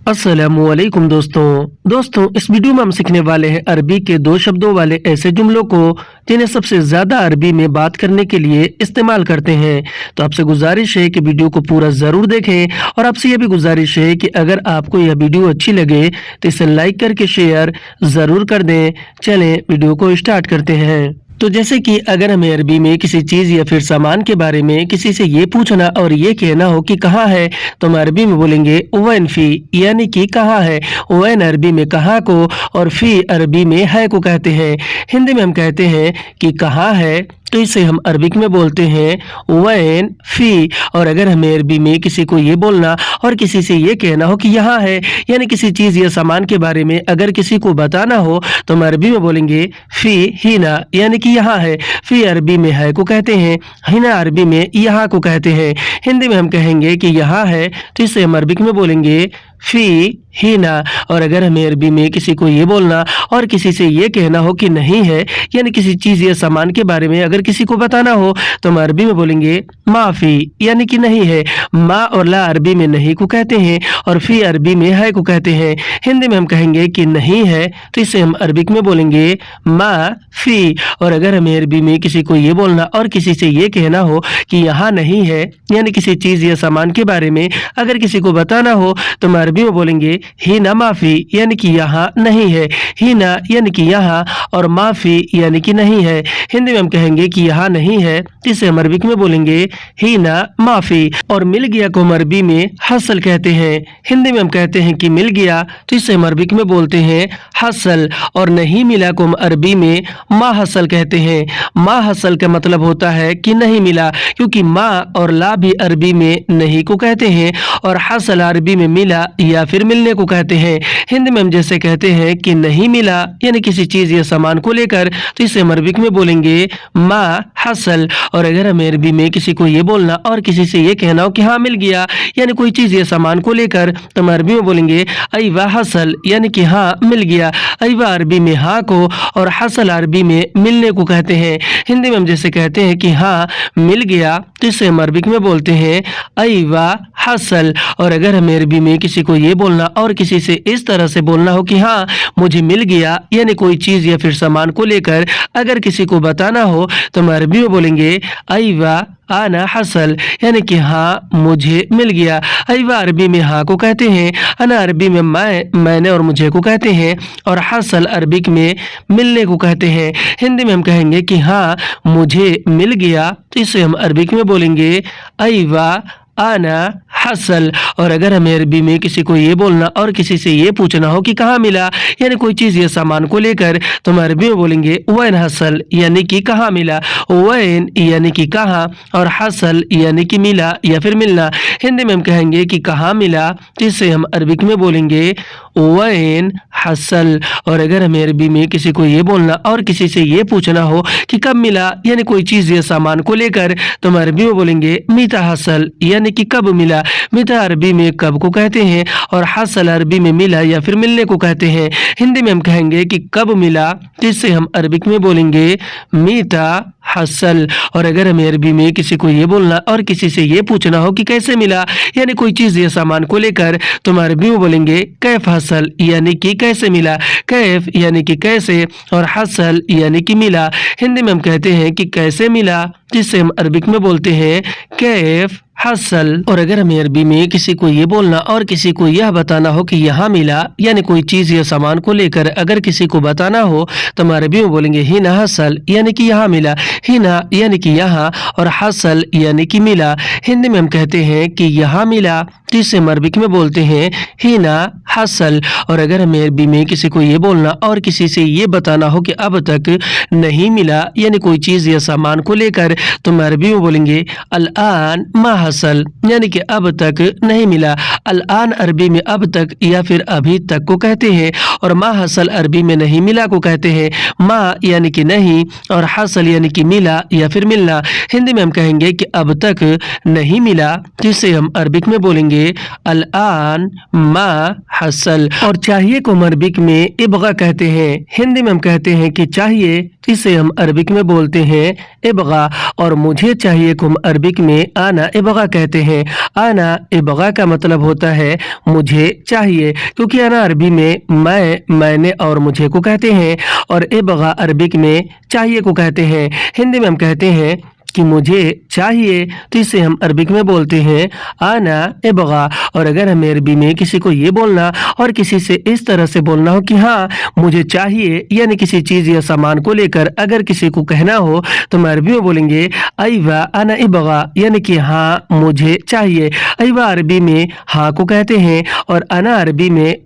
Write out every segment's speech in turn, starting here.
अस्सलामुअलैकुम दोस्तों इस वीडियो में हम सीखने वाले हैं अरबी के दो शब्दों वाले ऐसे जुमलों को जिन्हें सबसे ज्यादा अरबी में बात करने के लिए इस्तेमाल करते हैं। तो आपसे गुजारिश है कि वीडियो को पूरा जरूर देखें और आपसे यह भी गुजारिश है कि अगर आपको यह वीडियो अच्छी लगे तो इसे लाइक करके शेयर जरूर कर दें। चलें वीडियो को स्टार्ट करते हैं। तो जैसे कि अगर हमें अरबी में किसी चीज या फिर सामान के बारे में किसी से ये पूछना और ये कहना हो कि कहाँ है, तो हम अरबी में बोलेंगे वैन फी, यानी कि कहाँ है। वैन अरबी में कहाँ को और फी अरबी में है को कहते हैं। हिंदी में हम कहते हैं कि कहाँ है, तो इसे हम अरबिक में बोलते हैं वैन फी। और अगर हमें अरबी में किसी को ये बोलना और किसी से ये कहना हो कि यहाँ है, यानी किसी चीज या सामान के बारे में अगर किसी को बताना हो, तो हम अरबी में बोलेंगे फी हिना, यानी कि यहाँ है। फी अरबी में है को कहते हैं, हिना अरबी में यहाँ को कहते हैं। हिंदी में हम कहेंगे कि यहाँ है, तो इसे हम अरबिक में बोलेंगे फी हिना। और अगर हमें अरबी में किसी को ये बोलना और किसी से ये कहना हो कि नहीं है, यानी किसी चीज या सामान के बारे में अगर किसी को बताना हो, तो हम अरबी में बोलेंगे माफी, यानी कि नहीं है। मा और ला अरबी में नहीं को कहते हैं और फी अरबी में है को कहते हैं। हिंदी में हम कहेंगे कि नहीं है, तो इसे हम अरबिक में बोलेंगे मा फी। और अगर हमें अरबी में किसी को ये बोलना और किसी से ये कहना हो कि यहाँ नहीं है, यानी किसी चीज या सामान के बारे में अगर किसी को बताना हो, तो हम अरबी में बोलेंगे हिना माफी, यानी कि यहाँ नहीं है। हिना यानी कि यहाँ और माफी यानी कि नहीं है। हिंदी में हम कहेंगे कि यहाँ नहीं है, इसे हम अरबिक में बोलेंगे हिना माफी। और मिल गया को हम अरबी में हसल कहते हैं। हिंदी में हम कहते हैं कि मिल गया, तो इसे हम अरबिक में बोलते हैं हसल। और नहीं मिला को हम अरबी में मा हसल कहते हैं। मा हसल का मतलब होता है कि नहीं मिला, क्योंकि मा और ला भी अरबी में नहीं को कहते हैं और हसल अरबी में मिला या फिर मिलने को कहते हैं। हिंदी में हम जैसे कहते हैं कि नहीं मिला, यानी किसी चीज या सामान को लेकर, तो इसे हम अरबिक में बोलेंगे मा हसल। और अगर हमें अरबी में किसी को ये बोलना और किसी से ये कहना हो कि हाँ मिल गया, यानी कोई चीज या सामान को लेकर, तो हम अरबी में बोलेंगे अयवा हसल, यानी कि हाँ मिल गया। अयवा अरबी में हाँ को और हसल अरबी में मिलने को कहते हैं। हिंदी में हम जैसे कहते हैं कि हाँ मिल गया, तो इसे हम अरबिक में बोलते हैं अयवा हसल। और अगर हमें अरबी में किसी को ये बोलना और किसी से इस तरह से बोलना हो कि हाँ मुझे मिल गया, यानी कोई चीज या फिर सामान को लेकर अगर किसी को बताना हो, तो हम अरबी में बोलेंगे अयवा आना हसल, यानी कि हाँ मुझे मिल गया। अयवा अरबी में हाँ को कहते हैं, अना अरबी में मैंने और मुझे को कहते हैं और हसल अरबिक में मिलने को कहते हैं। हिंदी में हम कहेंगे कि हाँ मुझे मिल गया, तो इसे हम अरबिक में बोलेंगे अयवा आना हसल। और अगर हमें अरबी में किसी को ये बोलना और किसी से ये पूछना हो कि कहाँ मिला, यानी कोई चीज या सामान को लेकर, तो हम अरबी में बोलेंगे वैन हसल, यानी कि कहाँ मिला। वैन यानी कि कहाँ और हसल यानी कि मिला या फिर मिलना। हिंदी में हम कहेंगे कि कहाँ मिला, तो इसे हम अरबिक में बोलेंगे वैन हसल। और अगर हमें अरबी में किसी को ये बोलना और किसी से ये पूछना हो कि कब मिला, यानी कोई चीज या सामान को लेकर, तो हम अरबी में बोलेंगे मीता हसल, यानी कि कब मिला। मिता अरबी में कब को कहते हैं और हसल अरबी में मिला या फिर मिलने को कहते हैं। हिंदी में हम कहेंगे कि कब मिला, तो इससे हम अरबिक में बोलेंगे मीता हसल। और अगर हमें अरबी में किसी को ये बोलना और किसी से ये पूछना हो कि कैसे मिला, यानी कोई चीज या सामान को लेकर, तो हम अरबी में बोलेंगे कैफ हसल, यानी कि कैसे मिला। कैफ यानी कि कैसे और हसल यानी कि मिला। हिंदी में हम कहते हैं कि कैसे मिला, जिससे हम अरबिक में बोलते हैं कैफ हसल। और अगर हमें अरबी में किसी को ये बोलना और किसी को यह बताना हो कि यहाँ मिला, यानी कोई चीज या सामान को लेकर अगर किसी को बताना हो, तो हम अरबी में बोलेंगे हिना हसल, यानी कि यहाँ मिला। हिना यानी कि यहाँ और हसल यानी कि मिला। हिंदी में हम कहते हैं कि यहाँ मिला, तो इसे हम अरबिक में बोलते हैं हिना हसल। और अगर हमें अरबी में किसी को ये बोलना और किसी से ये बताना हो कि अब तक नहीं मिला, यानी कोई चीज या सामान को लेकर, तो हम अरबी में बोलेंगे अल आन मा हसल, यानी कि अब तक नहीं मिला। अल आन अरबी में अब तक या फिर अभी तक को कहते हैं और मा हसल अरबी में नहीं मिला को कहते हैं। मा यानी कि नहीं और हसल यानी कि मिला या फिर मिलना। हिंदी में हम कहेंगे कि अब तक नहीं मिला, जिसे हम अरबिक में बोलेंगे अल आन मा हसल। और चाहिए को हम अरबिक में इबगा कहते हैं। हिंदी में हम कहते हैं कि चाहिए, इसे हम अरबिक में बोलते हैं इबगा। और मुझे चाहिए को हम अरबिक में आना इबगा कहते हैं। आना इबगा का मतलब होता है मुझे चाहिए, क्योंकि आना अरबी में मैंने और मुझे को कहते हैं, और इबगा अरबिक में चाहिए को कहते हैं। हिंदी में हम कहते हैं कि मुझे चाहिए, तो इसे हम अरबिक में बोलते हैं आना इबगा। और अगर हमें अरबी में किसी को ये बोलना और किसी से इस तरह से बोलना हो कि हाँ मुझे चाहिए, यानी किसी चीज़ या सामान को लेकर अगर किसी को कहना हो, तो हम अरबी में बोलेंगे अयवा आना इबगा, यानी कि हाँ मुझे चाहिए। अयवा अरबी में हाँ को कहते हैं, और अना अरबी में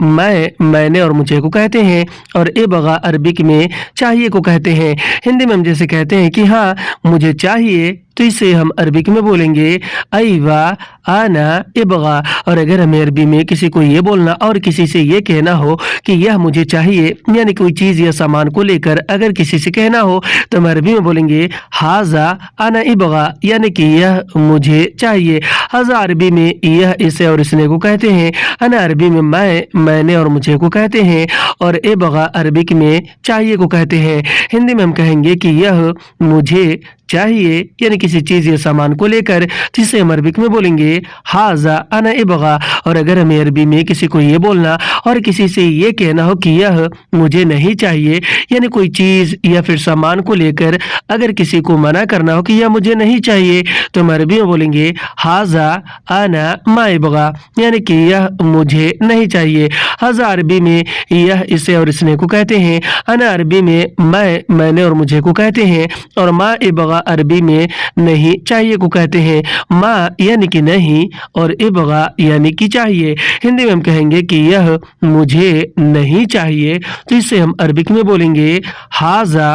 मैंने और मुझे को कहते हैं, और इबगा अरबिक में चाहिए को कहते हैं। हिंदी में हम जैसे कहते हैं कि हाँ मुझे चाहिए, तो इसे हम अरबिक में बोलेंगे अयवा आना इबगा। और अगर हमें अरबी में किसी को ये बोलना और किसी से ये कहना हो कि यह मुझे चाहिए, यानी कोई चीज़ या सामान को लेकर अगर किसी से कहना हो, तो हम अरबी में बोलेंगे हाजा आना इबगा, यानी कि यह मुझे चाहिए। हाजा अरबी में यह इसे और इसने को कहते हैं। अना अरबी में मैंने और मुझे को कहते हैं, और इबगा अरबिक में चाहिए को कहते हैं। हिंदी में हम कहेंगे कि यह मुझे चाहिए, यानी किसी चीज़ या सामान को लेकर, जिसे हम अरबिक में बोलेंगे हाजा अना इबगा। और अगर हमें अरबी में किसी को ये बोलना और किसी से ये कहना हो कि यह मुझे नहीं चाहिए, यानी कोई चीज़ या फिर सामान को लेकर अगर किसी को मना करना हो कि यह मुझे नहीं चाहिए, तो हम अरबी में बोलेंगे हाजा आना मा इबगा, यानी कि यह मुझे नहीं चाहिए। हाजा अरबी में यह इसे और इसने को कहते हैं। अना अरबी में मैंने और मुझे को कहते हैं, और मा इबगा अरबी में नहीं चाहिए को कहते हैं। माँ यानी कि नहीं, और इबगा यानी कि चाहिए। हिंदी में हम कहेंगे कि यह मुझे नहीं चाहिए, तो इसे हम अरबिक में बोलेंगे हाजा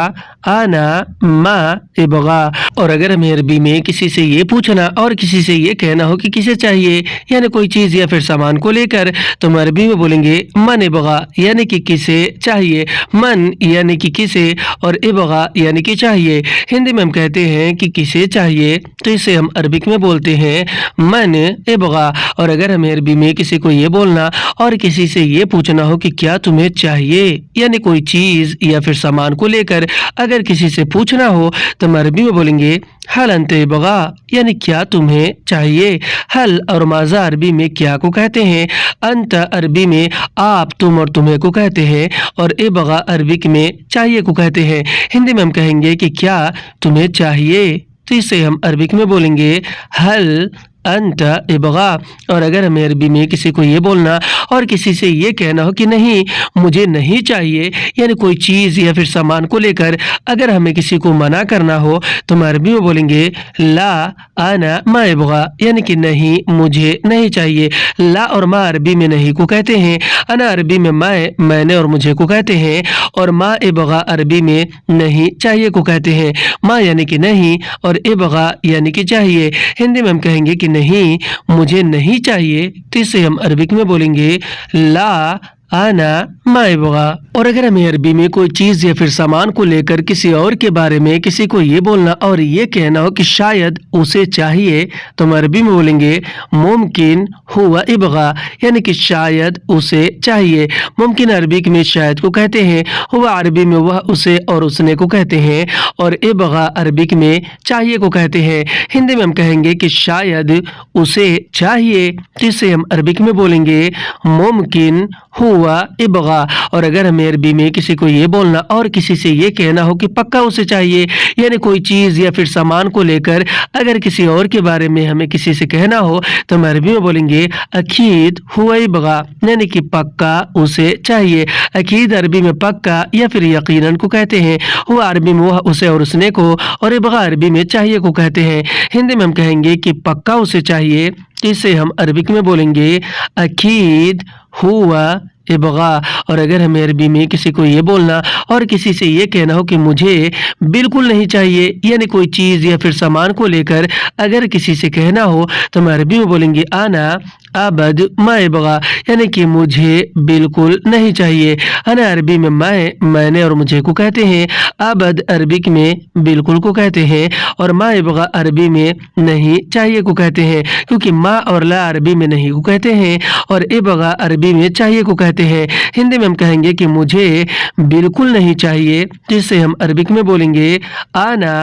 आना मा इबगा। और अगर हमें अरबी में किसी से ये पूछना और किसी से ये कहना हो कि किसे चाहिए, यानी कोई चीज़ या फिर सामान को लेकर, तो हम अरबी में बोलेंगे मन इबगा, यानी कि किसे चाहिए। मन यानी कि किसे, और इबगा यानी कि चाहिए। हिंदी में हम कहते हैं कि किसे चाहिए, तो इसे हम अरबिक में बोलते हैं मन इबगा। और अगर हमें अरबी में किसी को ये बोलना और किसी से ये पूछना हो कि क्या तुम्हें चाहिए, यानी कोई चीज़ या फिर सामान को लेकर अगर किसी से पूछना हो, तो हम अरबी में बोलेंगे हल अंत इबगा, यानी क्या तुम्हें चाहिए। हल और माजा अरबी में क्या को कहते हैं। अंत अरबी में आप, तुम और तुम्हें को कहते हैं, और इबगा अरबिक में चाहिए को कहते हैं। हिंदी में हम कहेंगे कि क्या तुम्हें चाहिए, तो इसे हम अरबिक में बोलेंगे हल अंत इबगा। और अगर हमें अरबी में किसी को ये बोलना और किसी से ये कहना हो कि नहीं मुझे नहीं चाहिए, यानी कोई चीज़ या फिर सामान को लेकर अगर हमें किसी को मना करना हो, तो हम अरबी में बोलेंगे ला आना मा इबगा, यानी कि नहीं मुझे नहीं चाहिए। ला और मा अरबी में नहीं को कहते हैं। अना अरबी में मैंने और मुझे को कहते हैं, और मा इबगा अरबी में नहीं चाहिए को कहते हैं। मा यानी कि नहीं, और इबगा यानी कि चाहिए। हिंदी में हम कहेंगे कि नहीं मुझे नहीं चाहिए, तो इसे हम अरबिक में बोलेंगे ला आना मा इबगा। और अगर हमें अरबी में कोई चीज़ या फिर सामान को लेकर किसी और के बारे में किसी को ये बोलना और ये कहना हो कि शायद उसे चाहिए, तो हम अरबी में बोलेंगे मुमकिन हुआ इबगा, यानी कि शायद उसे चाहिए। मुमकिन अरबी में शायद को कहते हैं, हुआ अरबी में वह उसे और उसने को कहते हैं, और इबगा अरबिक में चाहिए को कहते हैं। हिंदी में हम कहेंगे कि शायद उसे चाहिए, तो इसे हम अरबिक में बोलेंगे मुमकिन हुआ इबगा। और अगर हमें अरबी में किसी को ये बोलना और किसी से ये कहना हो कि पक्का उसे चाहिए, यानी कोई चीज़ या फिर सामान को लेकर अगर किसी और के बारे में हमें किसी से कहना हो, तो हम अरबी में बोलेंगे अकीद हुआ इबगा, यानी कि पक्का उसे चाहिए। अकीद अरबी में पक्का या फिर यकीनन को कहते हैं। हुआ अरबी में वह उसे और उसने को, और इबगा अरबी में चाहिए को कहते हैं। हिंदी में हम कहेंगे कि पक्का उसे चाहिए, इसे हम अरबिक में बोलेंगे अकीद हुआ इबगा। और अगर हमें अरबी में किसी को ये बोलना और किसी से ये कहना हो कि मुझे बिल्कुल नहीं चाहिए, यानी कोई चीज़ या फिर सामान को लेकर अगर किसी से कहना हो, तो हम अरबी में बोलेंगे आना अबद मा यबगा, यानी कि मुझे बिल्कुल नहीं चाहिए। अना अरबी में मैंने और मुझे को कहते हैं, अबद अरबिक में बिल्कुल को कहते हैं, और मा यबगा अरबी में नहीं चाहिए को कहते हैं। क्योंकि मा और ला अरबी में नहीं को कहते हैं और इबगा अरबी में चाहिए को कहते हैं। हिंदी में हम कहेंगे कि मुझे बिल्कुल नहीं चाहिए, जिससे हम अरबिक में बोलेंगे आना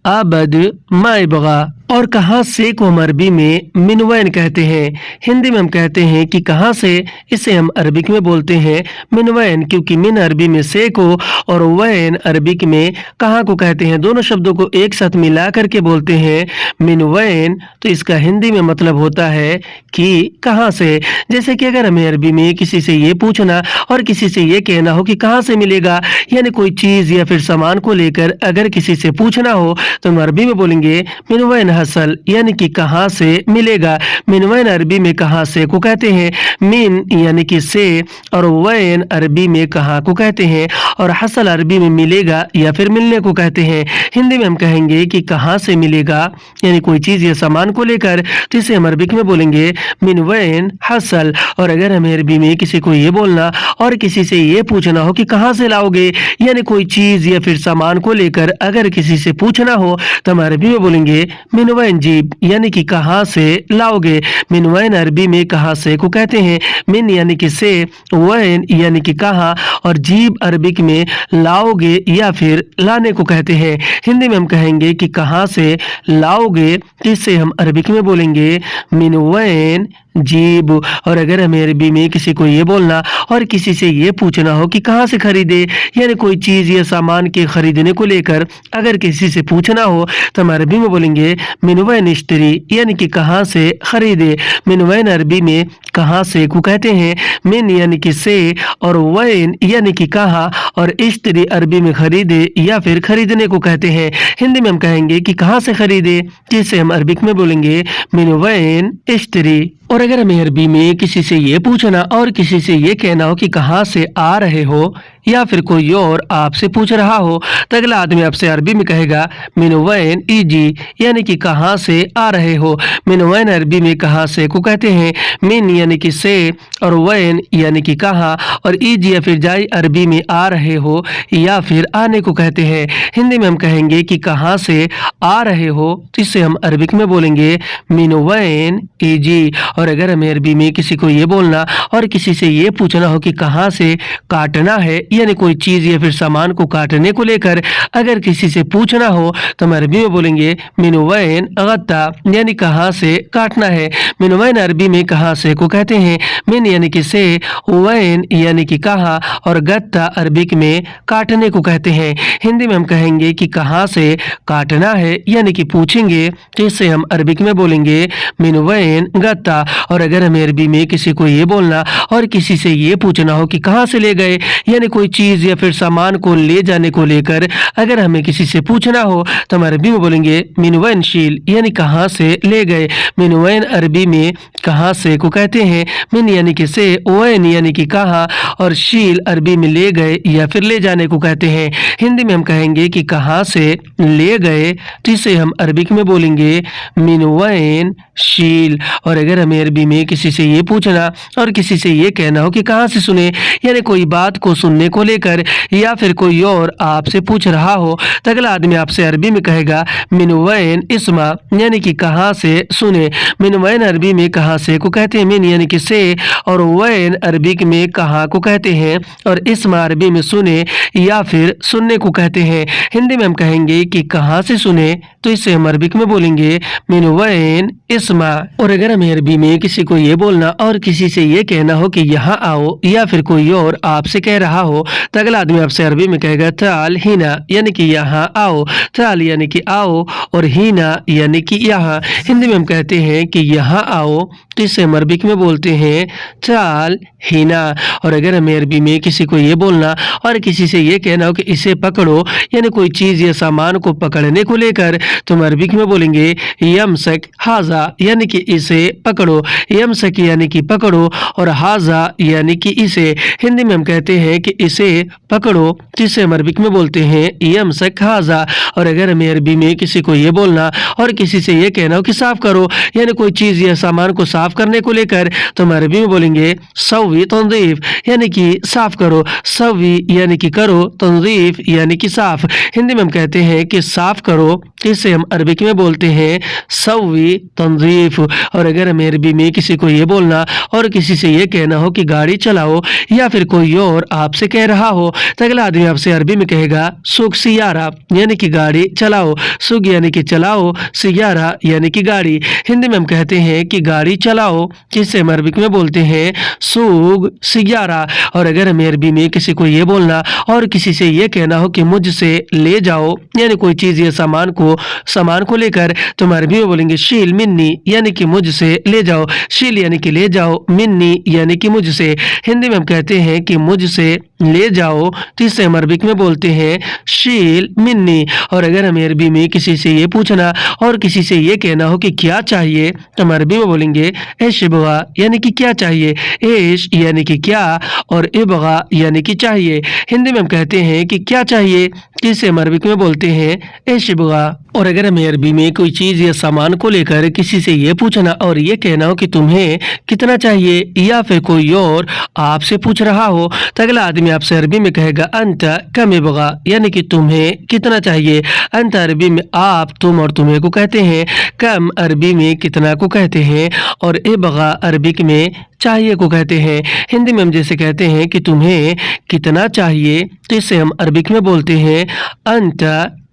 अबद मा यबगा। और कहाँ से को हम अरबी में मिन वैन कहते हैं। हिंदी में हम कहते हैं कि कहाँ से, इसे हम अरबिक में बोलते हैं मिन वैन, क्योंकि मिन अरबी में से को और वैन अरबिक में कहाँ को कहते हैं। दोनों शब्दों को एक साथ मिला करके बोलते हैं मिन वैन, तो इसका हिंदी में मतलब होता है कि कहाँ से। जैसे कि अगर हमें अरबी में किसी से ये पूछना और किसी से ये कहना हो कि कहाँ से मिलेगा, यानी कोई चीज़ या फिर सामान को लेकर अगर किसी से पूछना हो तो हम अरबी में बोलेंगे मिन वैन हसल, यानी कि कहाँ से मिलेगा। मिन वैन अरबी में कहाँ से को कहते हैं, मिन यानी कि से, और वैन अरबी में कहाँ को कहते हैं, और हसल अरबी में मिलेगा या फिर मिलने को कहते हैं। हिंदी में हम कहेंगे कि कहाँ से मिलेगा, यानी कोई चीज़ या सामान को लेकर, तो इसे हम अरबिक में बोलेंगे मिन वैन हसल। और अगर हमें अरबी में किसी को ये बोलना और किसी से ये पूछना हो कि कहाँ से लाओगे, यानी कोई चीज़ या फिर सामान को लेकर अगर किसी से पूछना हो तो हम अरबी में बोलेंगे मिन वैन जीब, यानी कि कहाँ से लाओगे। मिन वैन अरबी में कहाँ से को कहते हैं, मिन यानी कि से, वैन यानी कि कहाँ, और जीब अरबिक में लाओगे या फिर लाने को कहते हैं। हिंदी में हम कहेंगे कि कहाँ से लाओगे, इससे हम अरबिक में बोलेंगे मिन वैन जीब। और अगर हमें अरबी में किसी को ये बोलना और किसी से ये पूछना हो कि कहाँ से खरीदे, यानी कोई चीज़ या सामान के खरीदने को लेकर अगर किसी से पूछना हो तो हम अरबी में बोलेंगे मिन वैन इश्तरी, यानी कि कहाँ से खरीदे। मिन वैन अरबी में कहाँ से को कहते हैं, मिन यानी कि से, और वैन यानी कि कहाँ, और इश्तरी अरबी में खरीदे या फिर खरीदने को कहते हैं। हिंदी में हम कहेंगे कि कहाँ से खरीदे, जिसे हम अरबिक में बोलेंगे मिन वैन इश्तरी। और अगर हमें अरबी में किसी से ये पूछना और किसी से ये कहना हो कि कहाँ से आ रहे हो, या फिर कोई और आपसे पूछ रहा हो, तो अगला आदमी आपसे अरबी में कहेगा मिन वैन ईजी, यानी कि कहाँ से आ रहे हो। मिन वैन अरबी में कहाँ से को कहते हैं, मिन यानी कि से, और वैन यानी कि कहाँ, और ईजी या फिर जाई अरबी में आ रहे हो या फिर आने को कहते हैं। हिंदी में हम कहेंगे कि कहाँ से आ रहे हो, जिससे हम अरबिक में बोलेंगे मिन वैन ईजी। और अगर हमें अरबी में किसी को ये बोलना और किसी से ये पूछना हो कि कहाँ से काटना है, यानी कोई चीज़ या फिर सामान को काटने को लेकर अगर किसी से पूछना हो तो हम अरबी में बोलेंगे मिन वैन गत्ता, यानी कहाँ से काटना है। मिन वैन अरबी में कहाँ से को कहते हैं, मिन यानी कि से, वैन यानी कि कहाँ, और गत्ता अरबिक में काटने को कहते हैं। हिंदी में हम कहेंगे कि कहाँ से काटना है, यानी कि पूछेंगे, तो इससे हम अरबिक में बोलेंगे मिन वैन गत्ता। और अगर हमें अरबी में किसी को ये बोलना और किसी से ये पूछना हो कि कहाँ से ले गए, यानी कोई चीज़ या फिर सामान को ले जाने को लेकर अगर हमें किसी से पूछना हो तो हम अरबी में बोलेंगे मिन वैन शील, यानी कहाँ से ले गए। मिन वैन अरबी में कहाँ से को कहते हैं, मिन यानी कि से, वैन यानी कि कहाँ, और शील अरबी में ले गए या फिर ले जाने को कहते हैं। हिंदी में हम कहेंगे कि कहाँ से ले गए, जिसे हम अरबिक में बोलेंगे मिन वैन शील। और अगर हमें अरबी में किसी से ये पूछना और किसी से ये कहना हो कि कहाँ से सुने, यानी कोई बात को सुनने को लेकर या फिर कोई और आपसे पूछ रहा हो, तो अगला आदमी आपसे अरबी में कहेगा मिन वैन इस्मा, यानी कि कहाँ से सुने। मिन वैन अरबी में कहाँ से को कहते हैं, मिन यानी कि से, और वैन अरबिक में कहाँ को कहते हैं, और इस्मा अरबी में सुने या फिर सुनने को कहते हैं। हिंदी में हम कहेंगे कि कहाँ से सुने, तो इससे हम अरबिक में बोलेंगे मिन वैन इस्मा। और अगर हमें अरबी में किसी को ये बोलना और किसी से ये कहना हो कि यहाँ आओ, या फिर कोई और आपसे कह रहा हो, तो अगला आदमी आपसे अरबी में कहेगा ताल हीना, यानी कि यहाँ आओ। ताल यानी कि आओ, और हीना यानी कि यहाँ। हिंदी में हम कहते हैं कि यहाँ आओ, तो इससे हम अरबिक में बोलते हैं ताल हीना। और अगर हमें अरबी में किसी को ये बोलना और किसी से ये कहना हो कि इसे पकड़ो, यानी कोई चीज़ या सामान को पकड़ने को लेकर, तो हम अरबिक में बोलेंगे यमसक हाजा, यानी कि इसे पकड़ो। यमसक यानी कि पकड़ो, और हाजा यानी कि इसे। हिंदी में हम कहते हैं कि इसे पकड़ो, जिसे हम अरबिक में बोलते हैं यमसक हाजा। और अगर हमें अरबी में किसी को ये बोलना और किसी से ये कहना हो कि साफ करो, यानी कोई चीज़ या सामान को साफ करने को लेकर, तो हम अरबी में बोलेंगे सव्वी तंजीफ, यानी कि साफ करो। सव्वी यानी कि करो, तंजीफ यानी कि साफ। हिंदी में हम कहते हैं कि साफ करो, इसे हम अरबिक में बोलते हैं सव्वी तंजीफ। और अगर हमें अरबी में किसी को ये बोलना और किसी से ये कहना हो कि गाड़ी चलाओ, या फिर कोई और आपसे कह रहा हो, तो अगला आदमी आपसे अरबी में कहेगा सुख सियारा, यानी कि गाड़ी चलाओ। सुख यानी कि चलाओ, सियारा यानी कि गाड़ी। हिंदी में हम कहते हैं कि गाड़ी चलाओ, जिसे हम अरबिक में बोलते हैं सुख सियारा। और अगर हमें अरबी में किसी को ये बोलना और किसी से ये कहना हो कि मुझसे ले जाओ, यानी कोई चीज़ या सामान को लेकर, तो हम अरबी में बोलेंगे शील मिन्नी, यानी कि मुझसे ले जाओ। शील यानी कि ले जाओ, मिन्नी यानी कि मुझसे। हिंदी में हम कहते हैं कि मुझसे ले जाओ, तो इसे हम अरबिक में बोलते हैं शील मिन्नी। और अगर हमें अरबी में किसी से ये पूछना और किसी से ये कहना हो कि क्या चाहिए, तो हम अरबी में बोलेंगे ऐश इबगा, यानी कि क्या चाहिए। ऐश यानी कि क्या और इबगा यानी कि चाहिए। हिंदी में हम कहते हैं कि क्या चाहिए, इसे हम अरबिक में बोलते हैं ऐश इबगा। और अगर हमें अरबी में कोई चीज़ या सामान को लेकर किसी से ये पूछना और ये कहना हो कि तुम्हें कितना चाहिए, या फिर कोई और आपसे पूछ रहा हो, तो अगला आदमी आपसे अरबी में कहेगा अंत कम इबगा, यानी कि तुम्हें कितना चाहिए। अंत अरबी में आप, तुम और तुम्हें को कहते हैं। कम अरबी में कितना को कहते हैं। और इबगा अरबिक में चाहिए को कहते हैं। हिंदी में हम जैसे कहते हैं कि तुम्हें कितना चाहिए, तो इसे हम अरबिक में बोलते हैं अंत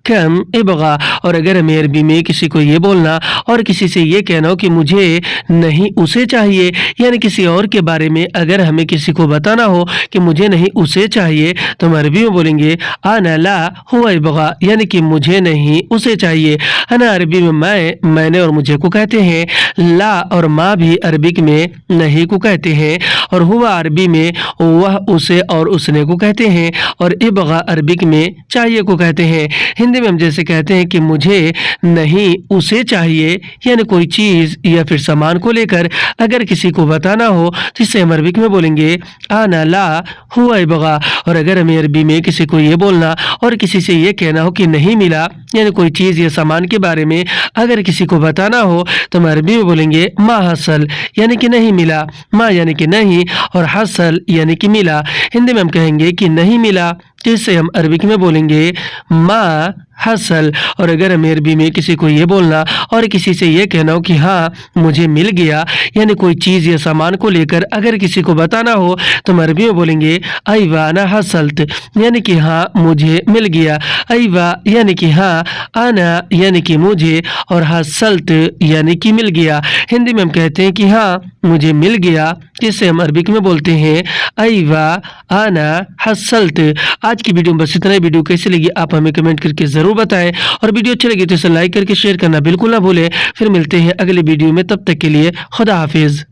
कम इबगा। और अगर हमें अरबी में किसी को ये बोलना और किसी से ये कहना हो कि मुझे नहीं उसे चाहिए, यानी किसी और के बारे में अगर हमें किसी को बताना हो कि मुझे नहीं उसे चाहिए, तो हम अरबी में बोलेंगे आना ला हुआ इबगा, यानी कि मुझे नहीं उसे चाहिए। अना अरबी में मैंने और मुझे को कहते हैं। ला और माँ भी अरबिक में नहीं को कहते हैं। और हुआ अरबी में वह, उसे और उसने को कहते हैं। और इबगा अरबिक में चाहिए को कहते हैं। हिंदी में हम जैसे कहते हैं कि मुझे नहीं उसे चाहिए, यानी कोई चीज़ या फिर सामान को लेकर अगर किसी को बताना हो, तो इसे हम अरबिक में बोलेंगे आना ला हुआ इबगा। और अगर हमें अरबी में किसी को ये बोलना और किसी से ये कहना हो कि नहीं मिला, यानी कोई चीज़ या सामान के बारे में अगर किसी को बताना हो, तो हम अरबी में बोलेंगे मा हसल, यानी कि नहीं मिला। मा यानी कि नहीं और हसल यानी कि मिला। हिंदी में हम कहेंगे कि नहीं मिला, तो इसे हम अरबिक में बोलेंगे मा हसल। और अगर हमें अरबी में किसी को ये बोलना और किसी से ये कहना हो कि हाँ मुझे मिल गया, यानी कोई चीज़ या सामान को लेकर अगर किसी को बताना हो, तो हम अरबी में बोलेंगे अयवा अना हसलत, यानी कि हाँ मुझे मिल गया। अयवा यानी कि हाँ, आना यानी कि मुझे, और हसलत यानी कि मिल गया। हिंदी में हम कहते हैं कि हाँ मुझे मिल गया, जिसे हम अरबिक में बोलते हैं अयवा आना हसलत। आज की वीडियो में बस इतना ही। वीडियो कैसी लगी आप हमें कमेंट करके जरूर बताएं, और वीडियो अच्छी लगी तो इसे लाइक करके शेयर करना बिल्कुल ना भूलें। फिर मिलते हैं अगले वीडियो में, तब तक के लिए खुदा हाफिज।